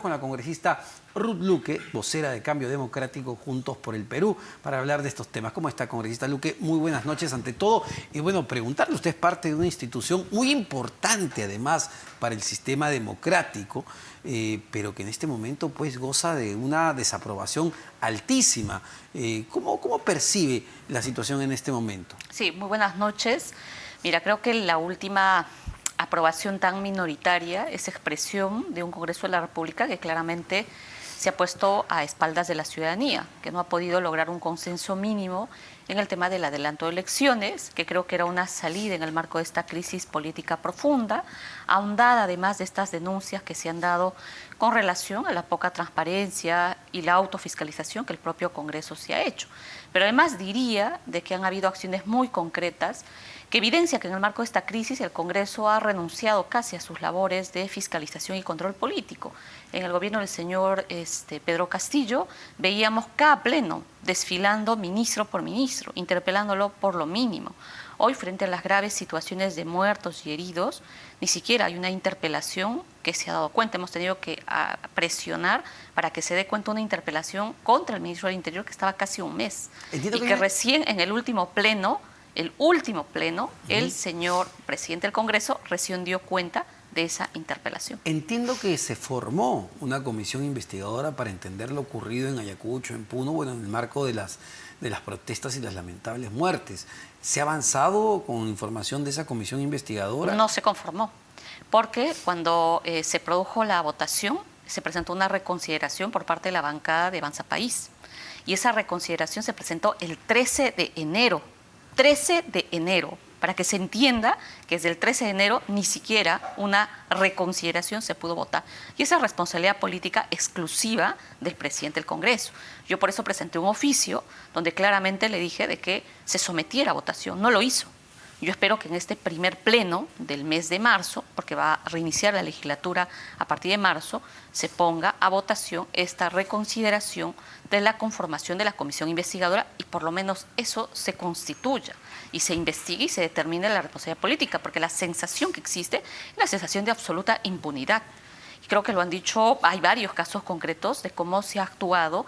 Con la congresista Ruth Luque, vocera de Cambio Democrático Juntos por el Perú, para hablar de estos temas. ¿Cómo está, congresista Luque? Muy buenas noches ante todo. Y bueno, preguntarle, usted es parte de una institución muy importante además para el sistema democrático, pero que en este momento pues goza de una desaprobación altísima. ¿Cómo percibe la situación en este momento? Sí, muy buenas noches. Mira, creo que la última aprobación tan minoritaria es expresión de un Congreso de la República que claramente se ha puesto a espaldas de la ciudadanía, que no ha podido lograr un consenso mínimo en el tema del adelanto de elecciones, que creo que era una salida en el marco de esta crisis política profunda, ahondada además de estas denuncias que se han dado con relación a la poca transparencia y la autofiscalización que el propio Congreso se ha hecho. Pero además diría de que han habido acciones muy concretas que evidencia que en el marco de esta crisis el Congreso ha renunciado casi a sus labores de fiscalización y control político. En el gobierno del señor Pedro Castillo veíamos cada pleno desfilando ministro por ministro, interpelándolo por lo mínimo. Hoy, frente a las graves situaciones de muertos y heridos, ni siquiera hay una interpelación que se ha dado cuenta. Hemos tenido que presionar para que se dé cuenta una interpelación contra el ministro del Interior que estaba casi un mes. Entiendo que recién en el último pleno, el señor presidente del Congreso recién dio cuenta de esa interpelación. Entiendo que se formó una comisión investigadora para entender lo ocurrido en Ayacucho, en Puno, bueno, en el marco de las protestas y las lamentables muertes. ¿Se ha avanzado con información de esa comisión investigadora? No se conformó, porque cuando se produjo la votación, se presentó una reconsideración por parte de la bancada de Avanza País. Y esa reconsideración se presentó el 13 de enero. 13 de enero, para que se entienda que desde el 13 de enero ni siquiera una reconsideración se pudo votar. Y esa es responsabilidad política exclusiva del presidente del Congreso. Yo por eso presenté un oficio donde claramente le dije de que se sometiera a votación. No lo hizo. Yo espero que en este primer pleno del mes de marzo, porque va a reiniciar la legislatura a partir de marzo, se ponga a votación esta reconsideración de la conformación de la comisión investigadora y por lo menos eso se constituya y se investigue y se determine la responsabilidad política, porque la sensación que existe es la sensación de absoluta impunidad. Creo que lo han dicho, hay varios casos concretos de cómo se ha actuado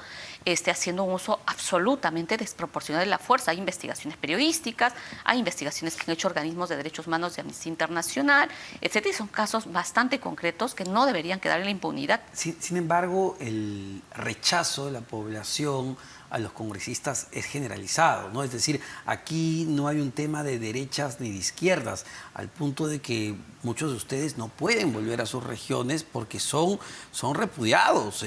haciendo un uso absolutamente desproporcionado de la fuerza. Hay investigaciones periodísticas, hay investigaciones que han hecho organismos de derechos humanos de Amnistía Internacional, etcétera, y son casos bastante concretos que no deberían quedar en la impunidad. Sin embargo, el rechazo de la población a los congresistas es generalizado, ¿no? Es decir, aquí no hay un tema de derechas ni de izquierdas, al punto de que muchos de ustedes no pueden volver a sus regiones porque son repudiados.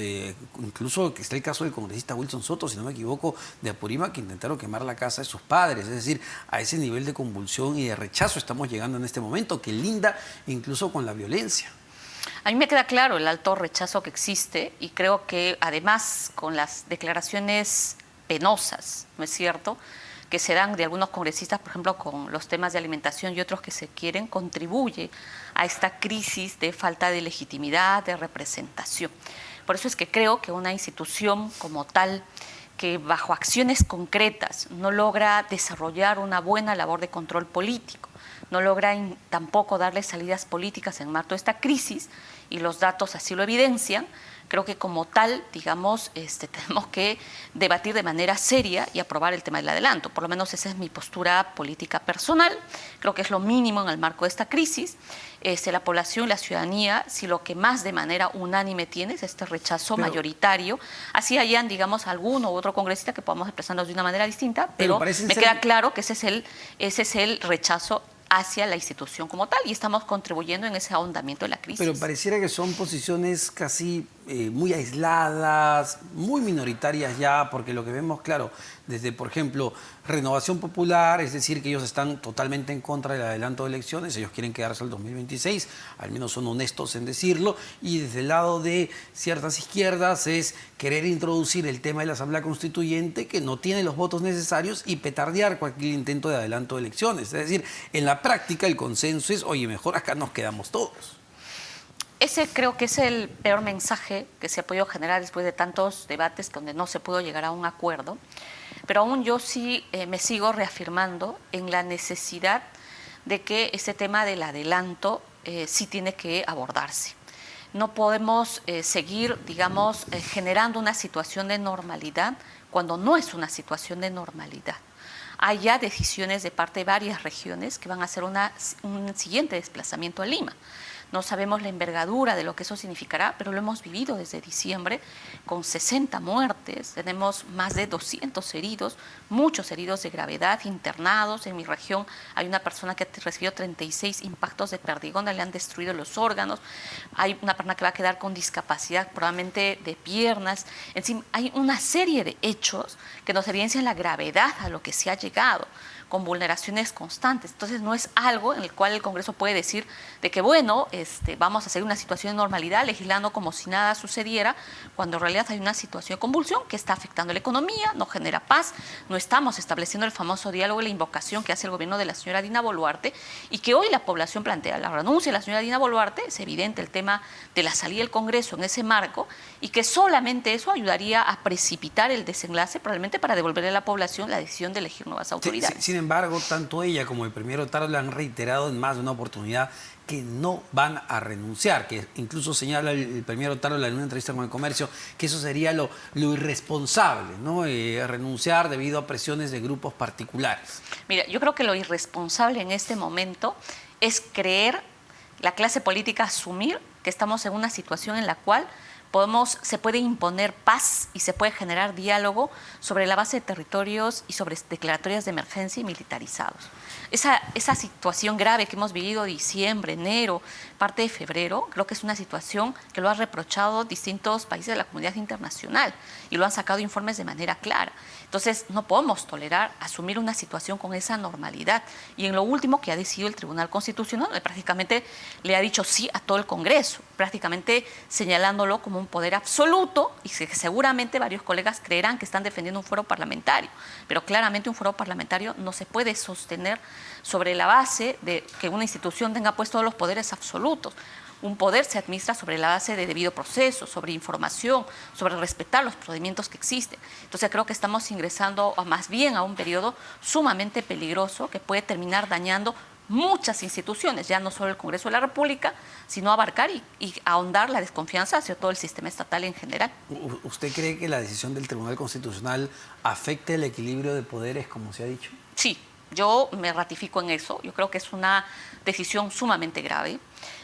Incluso está el caso del congresista Wilson Soto, si no me equivoco, de Apurímac, que intentaron quemar la casa de sus padres. Es decir, a ese nivel de convulsión y de rechazo estamos llegando en este momento, que linda incluso con la violencia. A mí me queda claro el alto rechazo que existe y creo que además con las declaraciones penosas, ¿no es cierto?, que se dan de algunos congresistas, por ejemplo, con los temas de alimentación y otros que se quieren, contribuye a esta crisis de falta de legitimidad, de representación. Por eso es que creo que una institución como tal, que bajo acciones concretas no logra desarrollar una buena labor de control político, no logra tampoco darle salidas políticas en marco de esta crisis, y los datos así lo evidencian, creo que como tal, digamos, tenemos que debatir de manera seria y aprobar el tema del adelanto. Por lo menos esa es mi postura política personal. Creo que es lo mínimo en el marco de esta crisis. La población, la ciudadanía, si lo que más de manera unánime tiene es este rechazo mayoritario, así hayan, digamos, alguno u otro congresista que podamos expresarnos de una manera distinta, pero me queda claro que ese es el rechazo hacia la institución como tal y estamos contribuyendo en ese ahondamiento de la crisis. Pero pareciera que son posiciones casi muy aisladas, muy minoritarias ya, porque lo que vemos, claro, desde, por ejemplo, Renovación Popular, es decir, que ellos están totalmente en contra del adelanto de elecciones, ellos quieren quedarse al 2026, al menos son honestos en decirlo, y desde el lado de ciertas izquierdas es querer introducir el tema de la Asamblea Constituyente, que no tiene los votos necesarios, y petardear cualquier intento de adelanto de elecciones. Es decir, en la práctica el consenso es, oye, mejor acá nos quedamos todos. Ese creo que es el peor mensaje que se ha podido generar después de tantos debates donde no se pudo llegar a un acuerdo, pero aún yo sí me sigo reafirmando en la necesidad de que este tema del adelanto sí tiene que abordarse. no podemos seguir, digamos, generando una situación de normalidad cuando no es una situación de normalidad. Hay ya decisiones de parte de varias regiones que van a hacer un siguiente desplazamiento a Lima. No sabemos la envergadura de lo que eso significará, pero lo hemos vivido desde diciembre con 60 muertes, tenemos más de 200 heridos, muchos heridos de gravedad, internados. En mi región hay una persona que recibió 36 impactos de perdigón, le han destruido los órganos, hay una persona que va a quedar con discapacidad probablemente de piernas. En fin, hay una serie de hechos que nos evidencian la gravedad a lo que se ha llegado, con vulneraciones constantes. Entonces no es algo en el cual el Congreso puede decir de que bueno, vamos a hacer una situación de normalidad legislando como si nada sucediera, cuando en realidad hay una situación de convulsión que está afectando la economía, no genera paz, no estamos estableciendo el famoso diálogo y la invocación que hace el gobierno de la señora Dina Boluarte, y que hoy la población plantea la renuncia de la señora Dina Boluarte. Es evidente el tema de la salida del Congreso en ese marco, y que solamente eso ayudaría a precipitar el desenlace, probablemente para devolverle a la población la decisión de elegir nuevas autoridades. Sin embargo, tanto ella como el primer Otárola han reiterado en más de una oportunidad que no van a renunciar, que incluso señala el primer Otárola en una entrevista con El Comercio que eso sería lo irresponsable, ¿no? Renunciar debido a presiones de grupos particulares. Mira, yo creo que lo irresponsable en este momento es creer, la clase política asumir que estamos en una situación en la cual se puede imponer paz y se puede generar diálogo sobre la base de territorios y sobre declaratorias de emergencia y militarizados. Esa situación grave que hemos vivido diciembre, enero, parte de febrero, creo que es una situación que lo han reprochado distintos países de la comunidad internacional y lo han sacado informes de manera clara. Entonces, no podemos tolerar asumir una situación con esa normalidad. Y en lo último que ha decidido el Tribunal Constitucional, prácticamente le ha dicho sí a todo el Congreso, prácticamente señalándolo como un poder absoluto, y que seguramente varios colegas creerán que están defendiendo un fuero parlamentario, pero claramente un fuero parlamentario no se puede sostener sobre la base de que una institución tenga pues todos los poderes absolutos. Un poder se administra sobre la base de debido proceso, sobre información, sobre respetar los procedimientos que existen. Entonces creo que estamos ingresando más bien a un periodo sumamente peligroso que puede terminar dañando muchas instituciones, ya no solo el Congreso de la República, sino abarcar y ahondar la desconfianza hacia todo el sistema estatal en general. ¿Usted cree que la decisión del Tribunal Constitucional afecte el equilibrio de poderes, como se ha dicho? Sí, yo me ratifico en eso. Yo creo que es una decisión sumamente grave.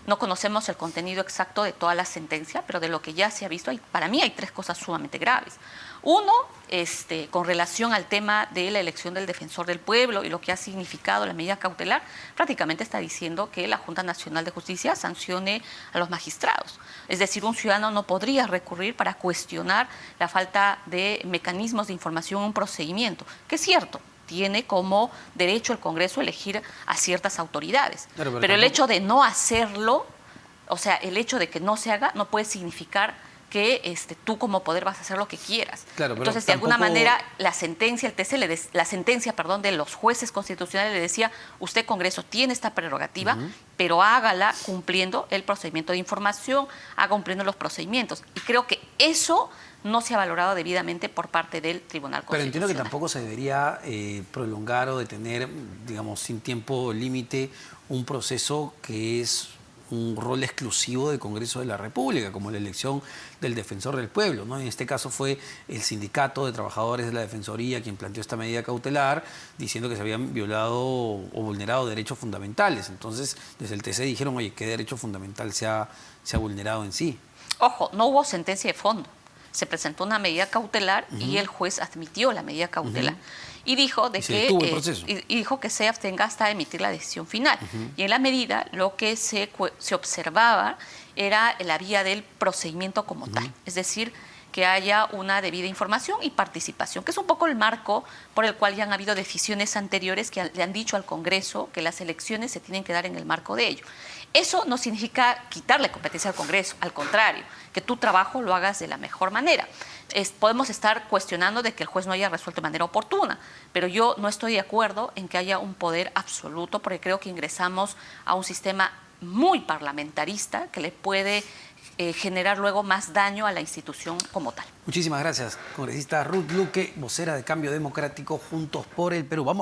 No conocemos el contenido exacto de toda la sentencia, pero de lo que ya se ha visto, para mí hay tres cosas sumamente graves. Uno, con relación al tema de la elección del defensor del pueblo y lo que ha significado la medida cautelar, prácticamente está diciendo que la Junta Nacional de Justicia sancione a los magistrados. Es decir, un ciudadano no podría recurrir para cuestionar la falta de mecanismos de información en un procedimiento, que es cierto, tiene como derecho el Congreso elegir a ciertas autoridades. Claro, pero el hecho de no hacerlo, o sea, el hecho de que no se haga, no puede significar que tú como poder vas a hacer lo que quieras. Claro, entonces, de alguna manera, la sentencia, de los jueces constitucionales le decía, usted, Congreso, tiene esta prerrogativa, pero hágala cumpliendo el procedimiento de información, haga cumpliendo los procedimientos. Y creo que eso no se ha valorado debidamente por parte del Tribunal Constitucional. Pero entiendo que tampoco se debería prolongar o detener, digamos, sin tiempo límite, un proceso que es un rol exclusivo del Congreso de la República, como la elección del defensor del pueblo, ¿no? En este caso fue el Sindicato de Trabajadores de la Defensoría quien planteó esta medida cautelar, diciendo que se habían violado o vulnerado derechos fundamentales. Entonces, desde el TC dijeron, oye, ¿qué derecho fundamental se ha vulnerado en sí? Ojo, no hubo sentencia de fondo. Se presentó una medida cautelar y el juez admitió la medida cautelar. Y dijo que se abstenga hasta emitir la decisión final. Y en la medida lo que se observaba era la vía del procedimiento como tal. Es decir, que haya una debida información y participación, que es un poco el marco por el cual ya han habido decisiones anteriores que le han dicho al Congreso que las elecciones se tienen que dar en el marco de ello. Eso no significa quitarle competencia al Congreso, al contrario, que tu trabajo lo hagas de la mejor manera. Podemos estar cuestionando de que el juez no haya resuelto de manera oportuna, pero yo no estoy de acuerdo en que haya un poder absoluto, porque creo que ingresamos a un sistema muy parlamentarista que le puede generar luego más daño a la institución como tal. Muchísimas gracias, congresista Ruth Luque, vocera de Cambio Democrático, Juntos por el Perú.